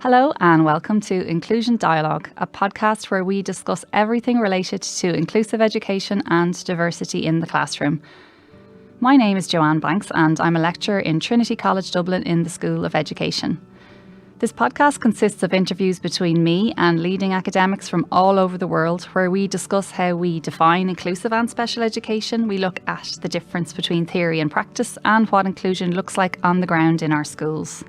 Hello and welcome to Inclusion Dialogue, a podcast where we discuss everything related to inclusive education and diversity in the classroom. My name is Joanne Banks and I'm a lecturer in Trinity College Dublin in the School of Education. This podcast consists of interviews between me and leading academics from all over the world where we discuss how we define inclusive and special education. We look at the difference between theory and practice and what inclusion looks like on the ground in our schools.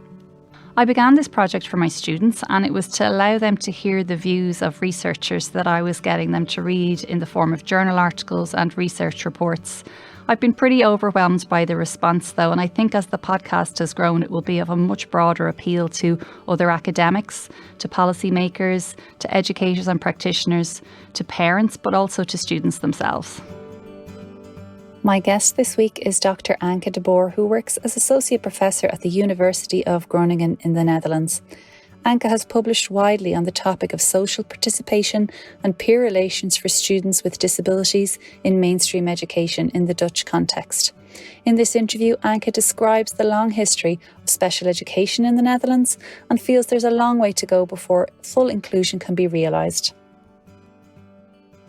I began this project for my students, and it was to allow them to hear the views of researchers that I was getting them to read in the form of journal articles and research reports. I've been pretty overwhelmed by the response though, and I think as the podcast has grown, it will be of a much broader appeal to other academics, to policymakers, to educators and practitioners, to parents, but also to students themselves. My guest this week is Dr Anke De Boer, who works as Associate Professor at the University of Groningen in the Netherlands. Anke has published widely on the topic of social participation and peer relations for students with disabilities in mainstream education in the Dutch context. In this interview, Anke describes the long history of special education in the Netherlands and feels there's a long way to go before full inclusion can be realised.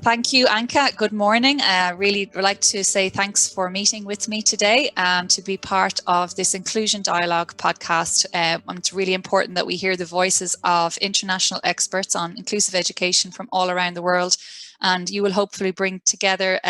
Thank you, Anke. Good morning. Really would like to say thanks for meeting with me today and to be part of this Inclusion Dialogue podcast. It's really important that we hear the voices of international experts on inclusive education from all around the world. And you will hopefully bring together,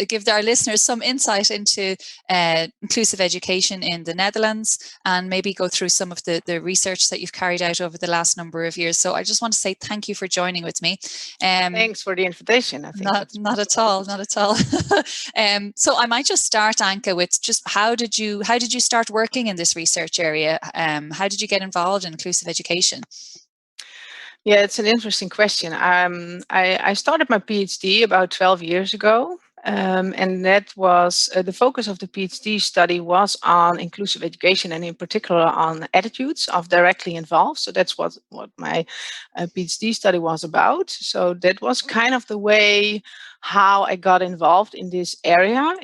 give our listeners some insight into inclusive education in the Netherlands and maybe go through some of the research that you've carried out over the last number of years. So I just want to say thank you for joining with me. Thanks for the invitation. I think not at all. So I might just start, Anke, with just how did you start working in this research area? How did you get involved in inclusive education? Yeah, it's an interesting question. I started my PhD about 12 years ago, and that was the focus of the PhD study was on inclusive education and in particular on attitudes of directly involved. So that's what my PhD study was about. So that was kind of the way how I got involved in this area.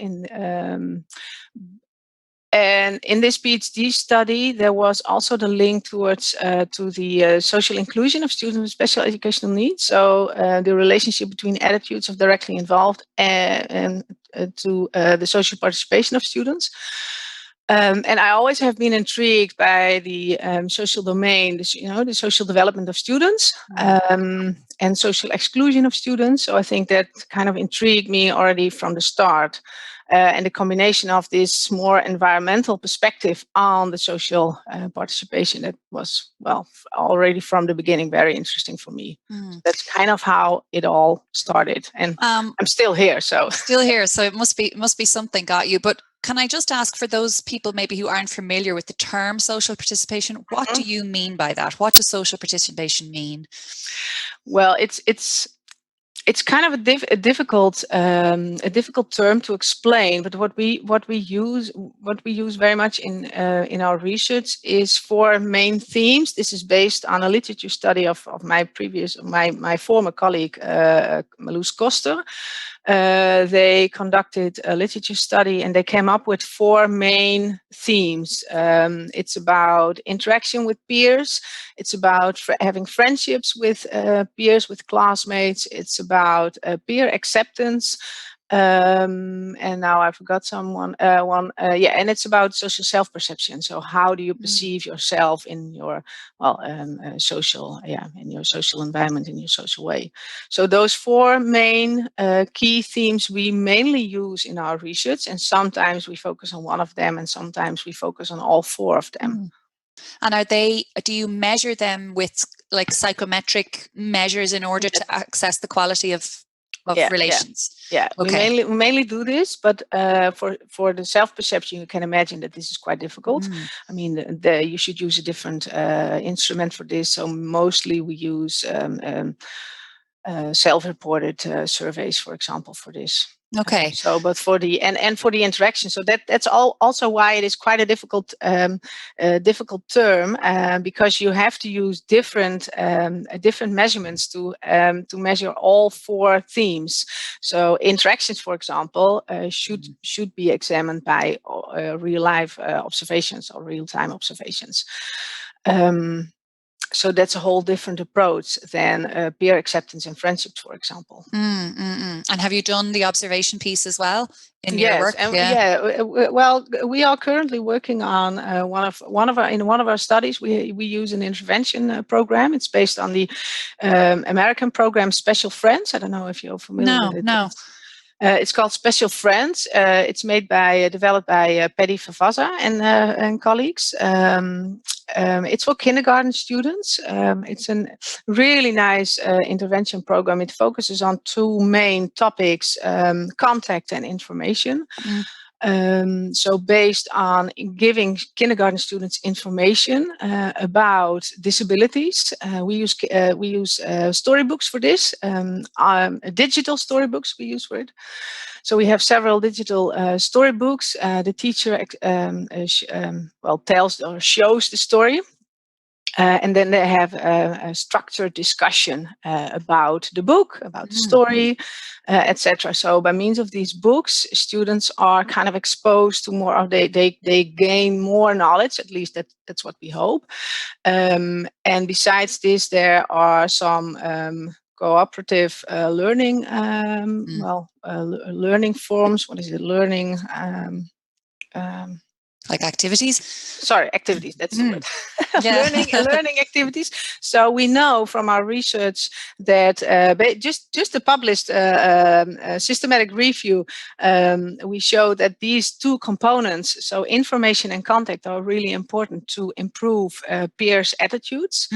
And in this PhD study, there was also the link towards to the social inclusion of students with special educational needs. So the relationship between attitudes of directly involved and to the social participation of students. And I always have been intrigued by the social domain, the social development of students and social exclusion of students. So I think that kind of intrigued me already from the start. And the combination of this more environmental perspective on the social participation, that was, well, already from the beginning, very interesting for me. So that's kind of how it all started. And I'm still here. So it must be something got you. But can I just ask, for those people maybe who aren't familiar with the term social participation, what do you mean by that? What does social participation mean? Well, it's kind of a difficult term to explain, but what we use very much in our research is four main themes. This is based on a literature study of my former colleague Marloes Koster. They conducted a literature study and they came up with four main themes. It's about interaction with peers. It's about having friendships with peers, with classmates. It's about peer acceptance. And now I forgot and it's about social self-perception. So how do you perceive yourself in your in your social environment, in your social way? So those four main key themes we mainly use in our research, and sometimes we focus on one of them and sometimes we focus on all four of them. And do you measure them with like psychometric measures in order to access the quality of relations? Yeah. Okay. We mainly do this, but for the self-perception, you can imagine that this is quite difficult. I mean, you should use a different instrument for this. So mostly we use self-reported surveys, for example, for this. Okay. But for the for the interaction, so that's also why it is quite a difficult term because you have to use different measurements to measure all four themes. So interactions, for example, should be examined by real life observations or real time observations. So that's a whole different approach than peer acceptance and friendships, for example. And have you done the observation piece as well in your Yes, work? and well, we are currently working on one of our studies. We use an intervention program. It's based on the American program Special Friends. I don't know if you're familiar with it. No. It's called Special Friends. It's developed by Paddy Favazza and colleagues. It's for kindergarten students. It's a really nice intervention program. It focuses on two main topics, contact and information. So based on giving kindergarten students information about disabilities, we use storybooks for this, digital storybooks we use for it. So we have several digital storybooks. The teacher tells or shows the story. And then they have a structured discussion about the book, about the story, etc. So by means of these books, students are kind of exposed to more, or they gain more knowledge. At least that's what we hope. And besides this, there are some cooperative learning, learning forms. What is it? Learning. Like activities? Sorry, activities, that's the word. Learning activities. So we know from our research that just the published systematic review, we show that these two components, so information and contact, are really important to improve peers' attitudes.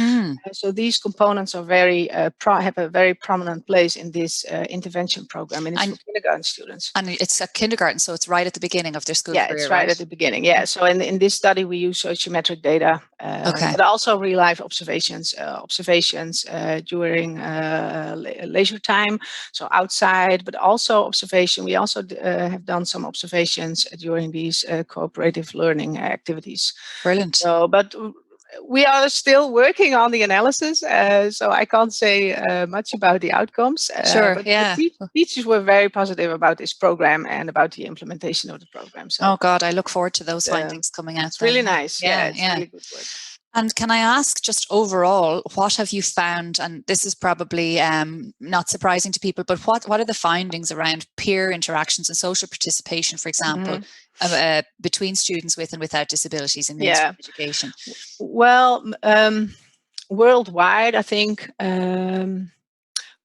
So these components are have a very prominent place in this intervention program, and it's for kindergarten students. And it's a kindergarten, so it's right at the beginning of their school career, it's right at the beginning, yeah. So in this study, we use sociometric data, but also real-life observations during leisure time, so outside, but also observation. We also have done some observations during these cooperative learning activities. Brilliant. So, but we are still working on the analysis, so I can't say much about the outcomes. But the teachers were very positive about this program and about the implementation of the program. So, oh God, I look forward to those findings coming out. It's really nice. Yeah, it's really good work. And can I ask, just overall, what have you found? And this is probably not surprising to people, but what are the findings around peer interactions and social participation, for example, between students with and without disabilities in mainstream education? Well, worldwide, I think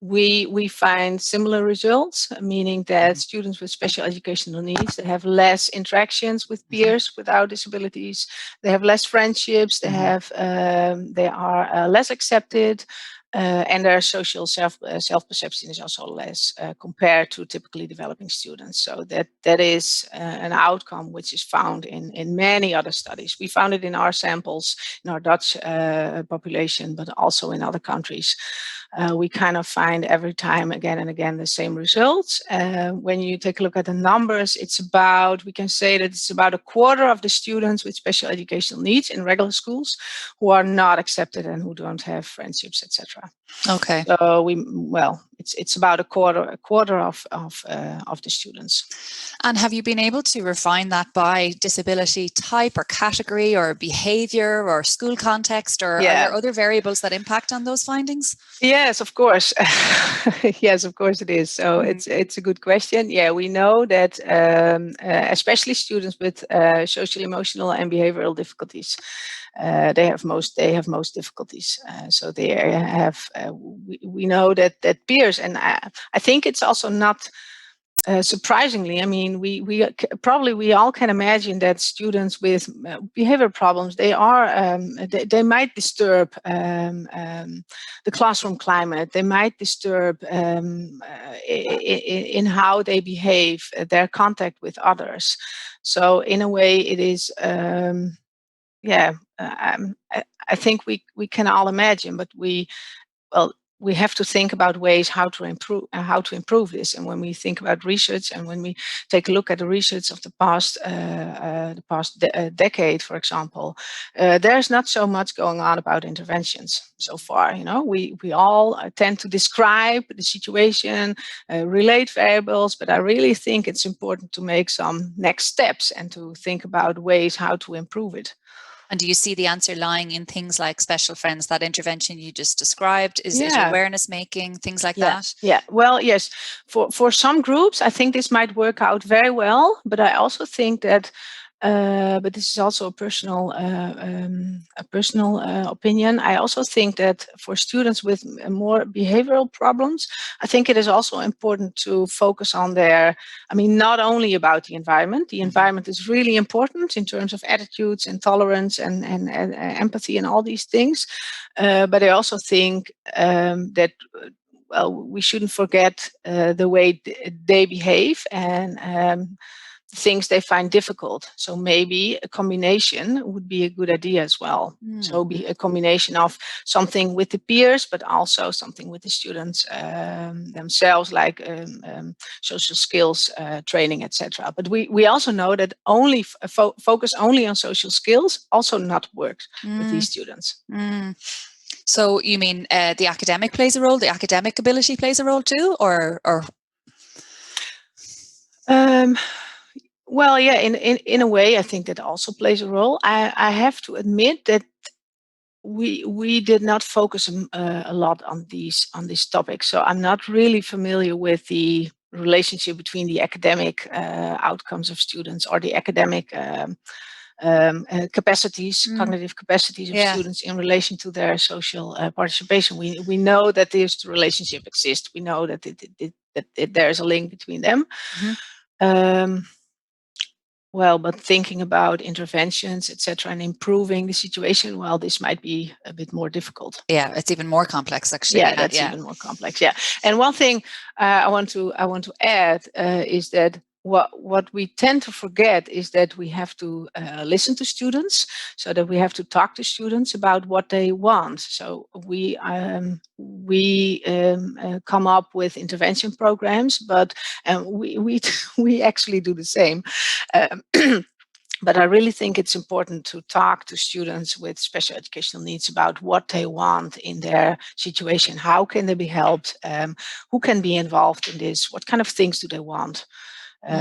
we find similar results, meaning that students with special educational needs, they have less interactions with peers without disabilities. They have less friendships. They are less accepted. And their social self-perception is also less compared to typically developing students. So that is an outcome which is found in many other studies. We found it in our samples, in our Dutch population, but also in other countries. We kind of find every time again and again the same results. When you take a look at the numbers, we can say that it's about a quarter of the students with special educational needs in regular schools who are not accepted and who don't have friendships, etc. Okay. So it's about a quarter of the students. And have you been able to refine that by disability type or category or behavior or school context, or are there other variables that impact on those findings? Yes, of course. Yes, of course it is. So it's a good question. Yeah, we know that especially students with social, emotional, and behavioral difficulties, they have most difficulties. So they have. We know that peers, and I think it's also not. Surprisingly, I mean, we all can imagine that students with behavior problems, they might disturb the classroom climate. They might disturb in how they behave, their contact with others. So in a way, it is. I think we can all imagine, but we have to think about ways how to improve this. And when we think about research, and when we take a look at the research of the past decade, for example, there's not so much going on about interventions so far. You know, we all tend to describe the situation, relate variables, but I really think it's important to make some next steps and to think about ways how to improve it. And do you see the answer lying in things like special friends, that intervention you just described? Is it Yeah. awareness making, things like Yeah. that? Yeah. Well, yes. For some groups, I think this might work out very well. But I also think that, but this is also a personal opinion. I also think that for students with more behavioral problems, I think it is also important to focus on their. I mean, not only about the environment. The environment is really important in terms of attitudes and tolerance and empathy and all these things. But I also think that, well, we shouldn't forget the way they behave and things they find difficult. So maybe a combination would be a good idea as well. So be a combination of something with the peers, but also something with the students themselves, like social skills training, etc. But we also know that only focus only on social skills also not works with these students. So you mean the academic plays a role, the academic ability plays a role too, or? Well, yeah, in a way, I think that also plays a role. I have to admit that we did not focus a lot on these topics, so I'm not really familiar with the relationship between the academic outcomes of students or the academic capacities, cognitive capacities of students in relation to their social participation. We know that this relationship exists. We know that there is a link between them. Well, but thinking about interventions, etc., and improving the situation, well, this might be a bit more difficult. Yeah, it's even more complex, actually. Yeah, that's even more complex. Yeah, and one thing I want to add is that what we tend to forget is that we have to listen to students, so that we have to talk to students about what they want. So we come up with intervention programs, but we actually do the same. But I really think it's important to talk to students with special educational needs about what they want in their situation. How can they be helped? Who can be involved in this? What kind of things do they want?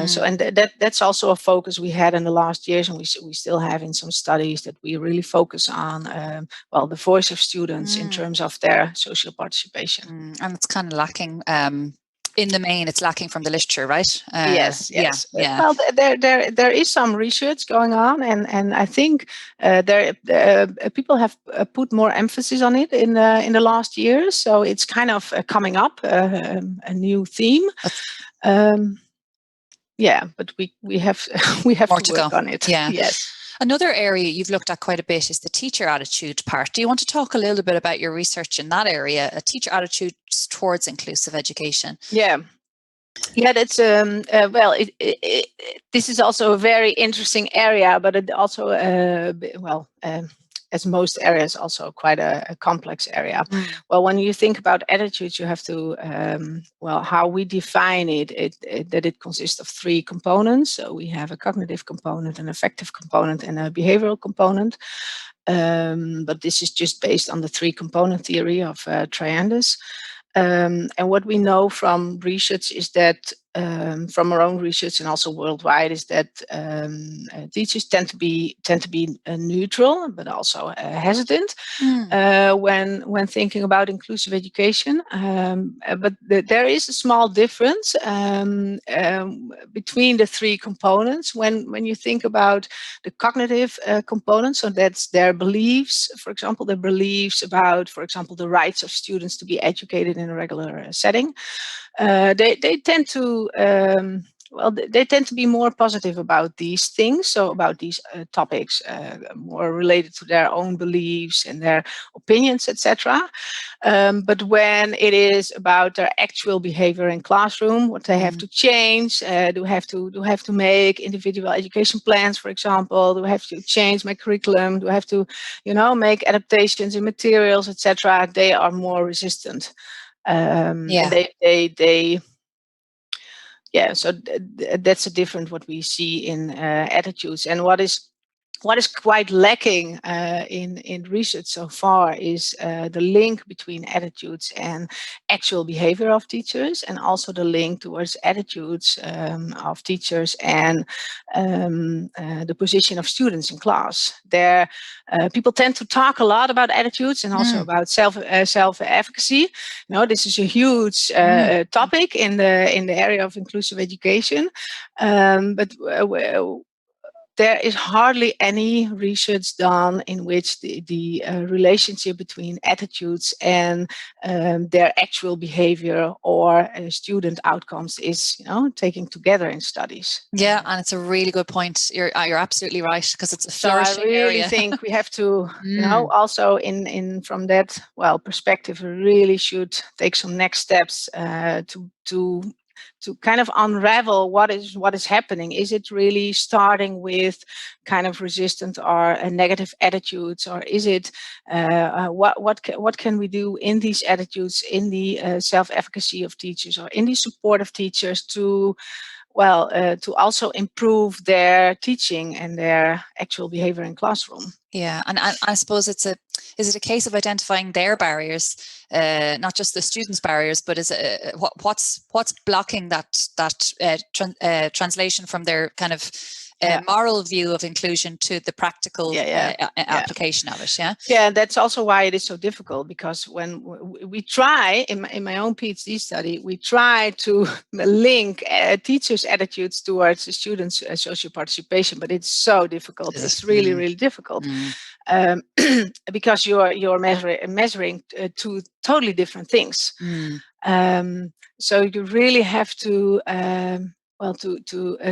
So, and that's also a focus we had in the last years, and we still have in some studies, that we really focus on, well, the voice of students in terms of their social participation. And it's kind of lacking. In the main, it's lacking from the literature, right? Yes. Yeah. Well, there is some research going on, and I think people have put more emphasis on it in the last years. So it's kind of coming up, a new theme. Yeah, but we have more to work on it. Yeah. Yes. Another area you've looked at quite a bit is the teacher attitude part. Do you want to talk a little bit about your research in that area, a teacher attitude towards inclusive education? Yeah, that's well. This is also a very interesting area, but it also as most areas, also quite a complex area. Well, when you think about attitudes, you have to how we define it, that it consists of three components. So we have a cognitive component, an affective component, and a behavioral component. But this is just based on the three component theory of Triandus. And what we know from research is that, from our own research and also worldwide, is that teachers tend to be neutral, but also hesitant when thinking about inclusive education. But there is a small difference between the three components. When you think about the cognitive component, so that's their beliefs, for example, their beliefs about, for example, the rights of students to be educated in a regular setting. They tend to they tend to be more positive about these things, so about these topics, more related to their own beliefs and their opinions, etc. But when it is about their actual behavior in classroom, what they have to change, do have to make individual education plans, for example, do have to change my curriculum, do have to, make adaptations in materials, etc. They are more resistant. And they so that's a different what we see in attitudes. And what is what is quite lacking in research so far is the link between attitudes and actual behavior of teachers, and also the link towards attitudes of teachers and the position of students in class. People tend to talk a lot about attitudes and also about self-efficacy. This is a huge topic in the area of inclusive education, but there is hardly any research done in which the relationship between attitudes and their actual behavior or student outcomes is, taken together in studies. Yeah, and it's a really good point. You're absolutely right, because it's a flourishing area. So I really area. think we have to, also in from that perspective, we really should take some next steps to kind of unravel what is happening. Is it really starting with kind of resistant or negative attitudes, or is it what can we do in these attitudes, in the self-efficacy of teachers, or in the support of teachers to also improve their teaching and their actual behavior in classroom? Yeah, and I suppose is it a case of identifying their barriers, not just the students' barriers, but is it, what's blocking that translation from their kind of moral view of inclusion to the practical application of it? Yeah, that's also why it is so difficult, because when we try in my own PhD study, we try to link teachers' attitudes towards the students' social participation, but it's so difficult. It's really, really difficult. Because you're measuring two totally different things. So you really have to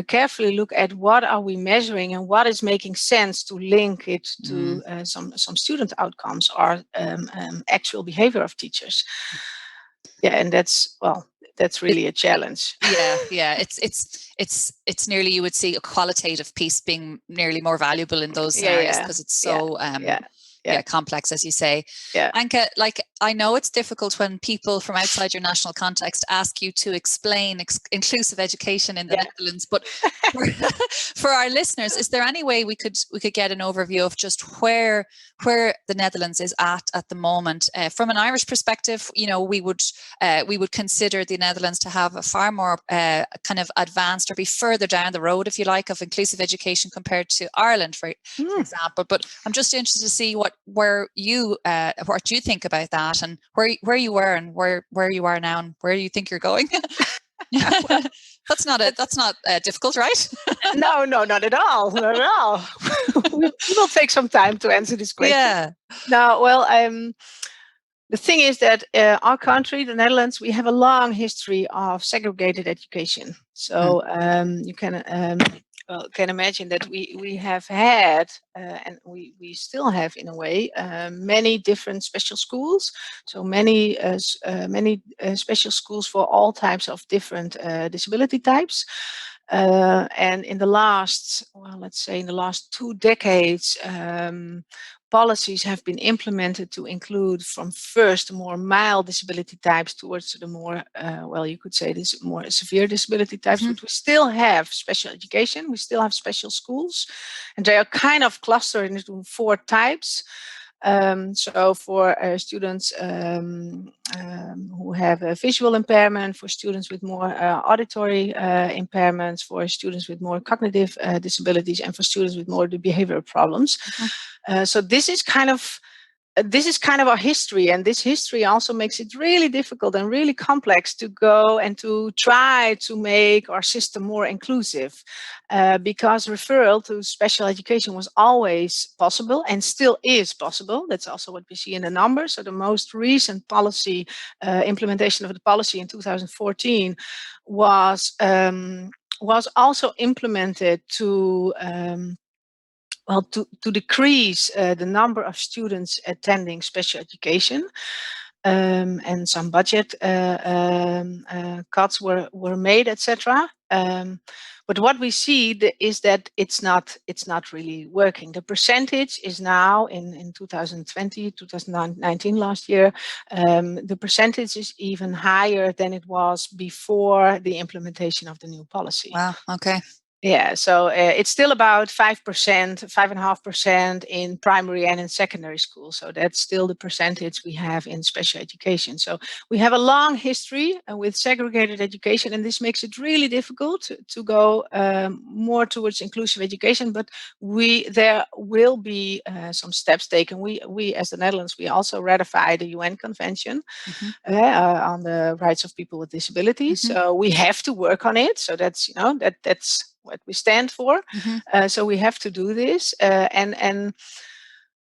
carefully look at what are we measuring and what is making sense to link it to some student outcomes or actual behavior of teachers. Yeah, and that's really a challenge. Yeah. It's nearly, you would see, a qualitative piece being nearly more valuable in those scenarios, because it's so complex, as you say. Anke, I know it's difficult when people from outside your national context ask you to explain inclusive education in the Netherlands, but for our listeners, is there any way we could get an overview of just where the Netherlands is at the moment? From an Irish perspective, we would consider the Netherlands to have a far more kind of advanced, or be further down the road, if you like, of inclusive education compared to Ireland, for example. But I'm just interested to see what you think about that, and where you were and where you are now, and where you think you're going. That's not difficult, right? No, not at all. Not at all. We will take some time to answer this question. Yeah. No, the thing is that our country, the Netherlands, we have a long history of segregated education. So you can imagine that we have had, and we still have in a way, many different special schools. So many special schools for all types of different disability types. And in the last, in the last 2 decades, policies have been implemented to include from first the more mild disability types towards the more, you could say this more severe disability types, but we still have special education, we still have special schools, and they are kind of clustered into 4 types. So for students who have a visual impairment, for students with more auditory impairments, for students with more cognitive disabilities, and for students with more the behavioral problems. So this is kind of our history, and this history also makes it really difficult and really complex to go and to try to make our system more inclusive, because referral to special education was always possible and still is possible. That's also what we see in the numbers. So the most recent policy implementation of the policy in 2014 was also implemented to decrease the number of students attending special education, and some budget cuts were made, etc. But what we see is that it's not really working. The percentage is now in 2020, 2019, last year, the percentage is even higher than it was before the implementation of the new policy. Wow. Okay. Yeah, so it's still about 5%, 5.5% in primary and in secondary school. So that's still the percentage we have in special education. So we have a long history with segregated education, and this makes it really difficult to go more towards inclusive education. But there will be some steps taken. We as the Netherlands, we also ratified the UN Convention on the rights of people with disabilities. So we have to work on it. So that's that's what we stand for. So we have to do this. And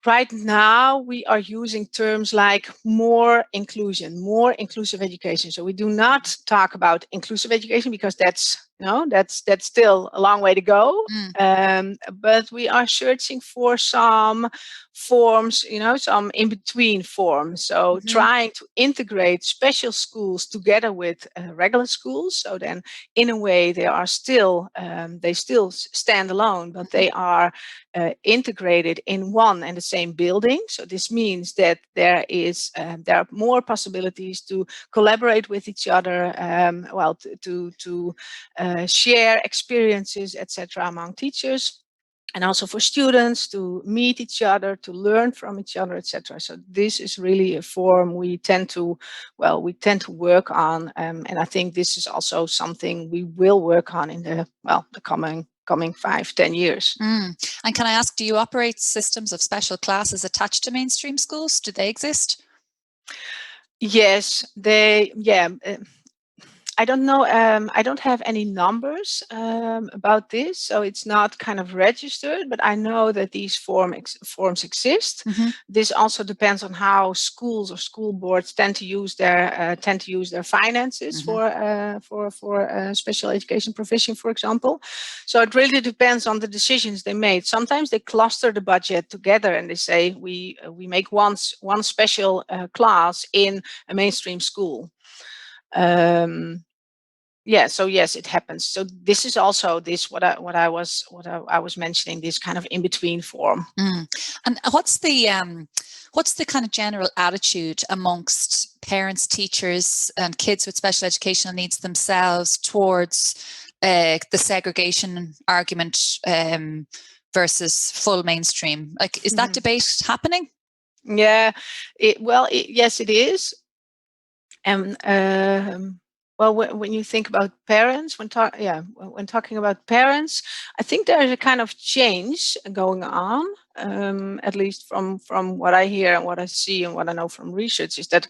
right now we are using terms like more inclusive education. So we do not talk about inclusive education because that's still a long way to go. But we are searching for some forms, some in-between forms. So trying to integrate special schools together with regular schools. So then in a way they are still, they still stand alone, but they are integrated in one and the same building. So this means that there are more possibilities to collaborate with each other, to share experiences, etc., among teachers, and also for students to meet each other, to learn from each other, etc. So this is really a form we tend to work on, and I think this is also something we will work on in the coming 5-10 years. And can I ask, do you operate systems of special classes attached to mainstream schools? Do they exist? Yes, I don't know. I don't have any numbers about this, so it's not kind of registered. But I know that these forms exist. This also depends on how schools or school boards tend to use their finances for special education provision, for example. So it really depends on the decisions they made. Sometimes they cluster the budget together and they say we make one special class in a mainstream school. So yes, it happens. So this is also what I was mentioning, this kind of in between form. And what's the kind of general attitude amongst parents, teachers, and kids with special educational needs themselves towards the segregation argument versus full mainstream? Like, is that debate happening? Yeah, yes, it is. And when you think about parents, when talking about parents, I think there is a kind of change going on. At least from what I hear and what I see and what I know from research, is that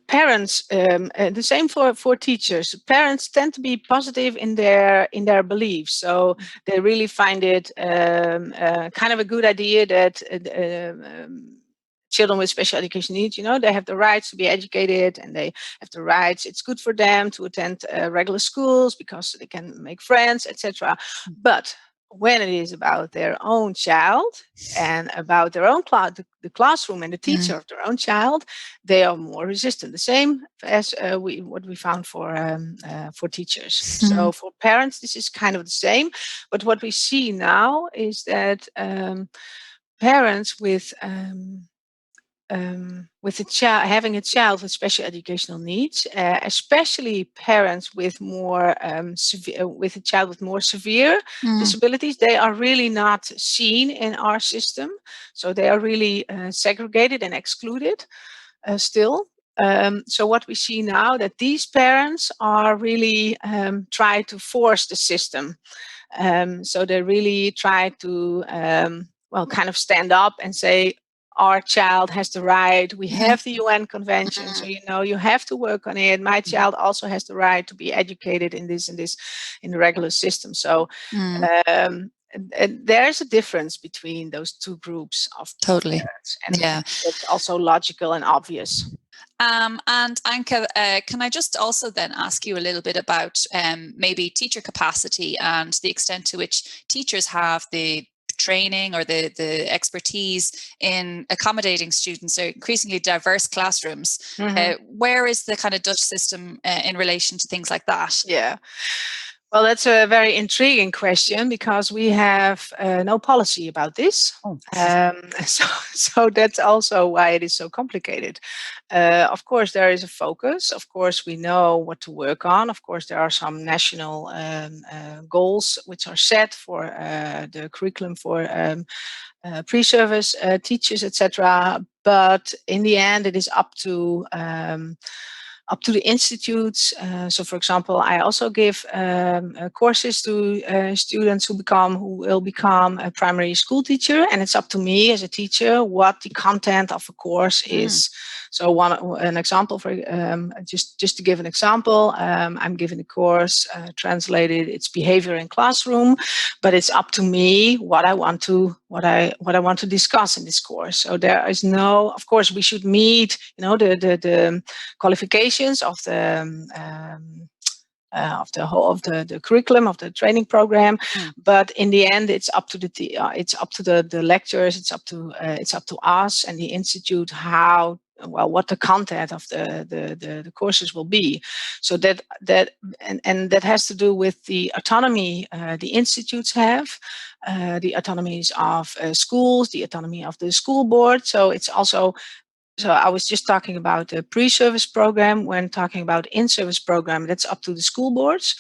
parents, the same for teachers. Parents tend to be positive in their beliefs, so they really find it kind of a good idea that children with special education needs, they have the rights to be educated, and they have the rights. It's good for them to attend regular schools because they can make friends, etc. But when it is about their own child and about their own the classroom and the teacher of their own child, they are more resistant. The same as what we found for teachers. So for parents, this is kind of the same. But what we see now is that parents with having a child with special educational needs, especially parents with with a child with more severe disabilities, they are really not seen in our system. So they are really segregated and excluded still. So what we see now, that these parents are really try to force the system. So they really try to kind of stand up and say, our child has the right. We have the UN Convention, so you have to work on it. My child also has the right to be educated in this and this in the regular system. So there's a difference between those two groups of parents, and it's also logical and obvious. And Anke, can I just also then ask you a little bit about maybe teacher capacity and the extent to which teachers have the training or the expertise in accommodating students or increasingly diverse classrooms? Where is the kind of Dutch system in relation to things like that? Yeah. Well, that's a very intriguing question because we have no policy about this. Oh. So that's also why it is so complicated. Of course, there is a focus. Of course, we know what to work on. Of course, there are some national goals which are set for the curriculum for pre-service teachers, etc. But in the end, it is up to the institutes. So, for example, I also give courses to students who will become a primary school teacher, and it's up to me as a teacher what the content of a course is. So, an example for just to give an example, I'm giving a course translated. It's behavior in classroom, but it's up to me what I want to discuss in this course. So there is no, of course, we should meet, the qualifications of the curriculum of the training program, but in the end, it's up to the lecturers. It's up to us and the institute what the content of the courses will be. So that has to do with the autonomy the institutes have, the autonomies of schools, the autonomy of the school board. So it's also. So I was just talking about the pre-service program. When talking about in-service program, that's up to the school boards.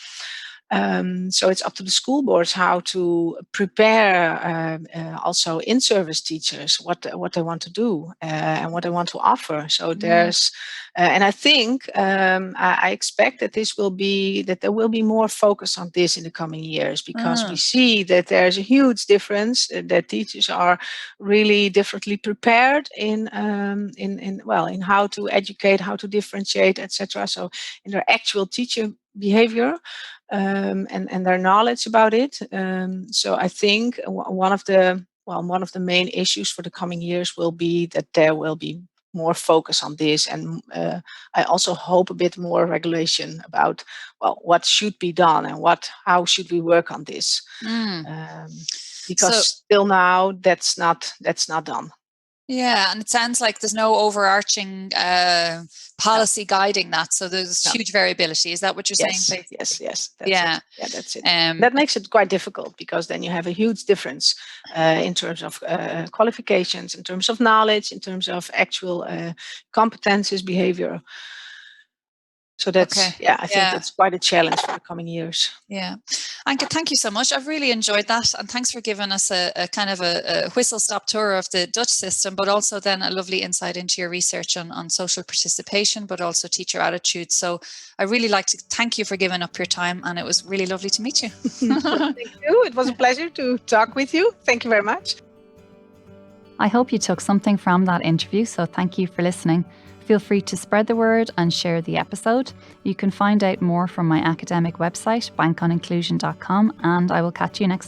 So it's up to the school boards how to prepare also in-service teachers, what they want to do and what they want to offer. So there's, and I think I expect that there will be more focus on this in the coming years, because we see that there's a huge difference, that teachers are really differently prepared in how to educate, how to differentiate, etc. So in their actual teacher behavior and their knowledge about it. So I think one of the main issues for the coming years will be that there will be more focus on this, and I also hope a bit more regulation about what should be done and how should we work on this, because still now that's not done. Yeah, and it sounds like there's no overarching policy guiding that, so there's huge variability. Is that what you're saying? Yes. That's it. That makes it quite difficult, because then you have a huge difference in terms of qualifications, in terms of knowledge, in terms of actual competences, behavior. So that's, I think that's quite a challenge for the coming years. Yeah. Anke, thank you so much. I've really enjoyed that. And thanks for giving us a kind of a whistle-stop tour of the Dutch system, but also then a lovely insight into your research on social participation, but also teacher attitudes. So I really like to thank you for giving up your time, and it was really lovely to meet you. Thank you. It was a pleasure to talk with you. Thank you very much. I hope you took something from that interview, so thank you for listening. Feel free to spread the word and share the episode. You can find out more from my academic website, bankoниnclusion.com, and I will catch you next